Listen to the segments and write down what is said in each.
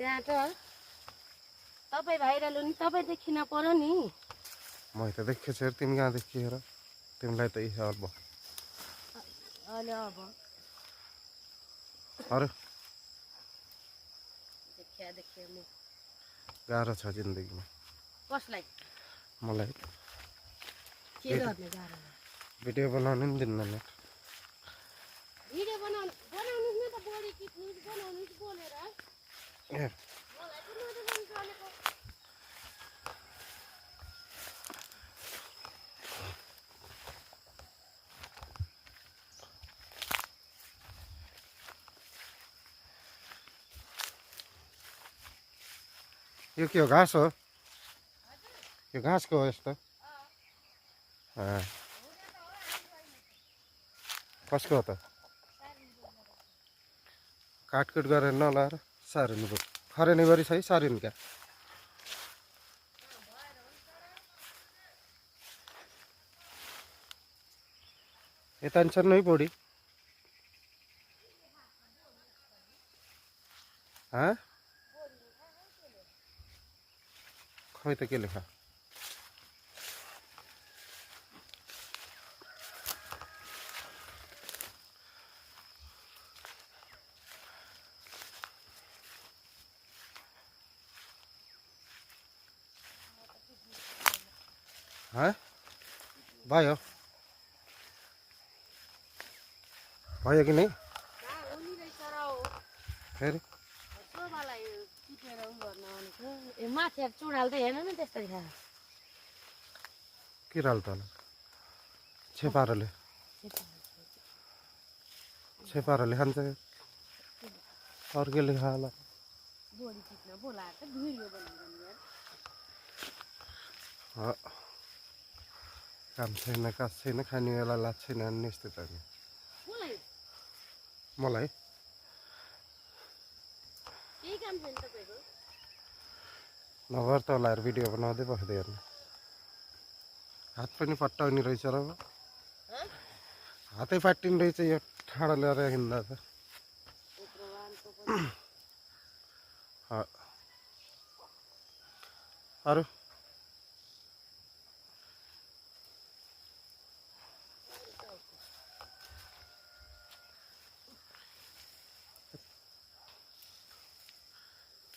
त्यहाँ त तपाईँ भाइरल नि तपाईँ देखिन पर्यो नि मैं त देखेको छु तिमी कहाँ देखिएर तिमीलाई त यही अब अहिले अब अरे देखिया म गाह्रो छ जिन्दगीमा कसलाई मलाई के गर्ने गाह्रो भिडियो बनाउनु नि दिन्न नि भिडियो बनाउनु न त बडी टिप्नु बनाउनु बोलेर ए मलाई त नदेखाउनु चलेको यो के हो घाँस हो यो घाँसको हो यस्तो कसको हो त काटकुट गरेर नलाएर सारिनु पर्छ खरेनी गरी सही सारिनु क्या यता नि छ नै पौडी खै त के लेखा भयो भयो कि नै फेरि माथि चुडाल त हेर्नु नि त्यस्तै छ किराल तल छेपारोले खान्छ अर्केले खाला बोडी टिप्न बोलाएर त भिडियो बनाउँदैन यार काम छैन काज छैन खाने बेला लाग्छ छैन नि यस्तो त नि मलाई केही काम छैन तपाईँको नगर त होला भिडियो बनाउँदै बस्दै हेर्नु हात पनि पट्टाउने रहेछ र हातै पाटिने रहेछ यो ठाडो लिएर हिँड्दा त अरू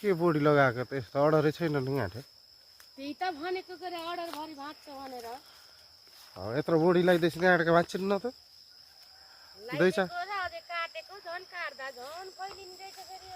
के बोडी लगाएको त यस्तो अर्डरै छैन नि आँटे त्यही त भनेको गरे अर्डर भरि भाग्छ भनेर यत्रो बोडी लगाइदिएछ नि आँटेको भाँच्चिनु न त दुई चार काटेको झन् काट्दा झन् फैलिँदैछ फेरि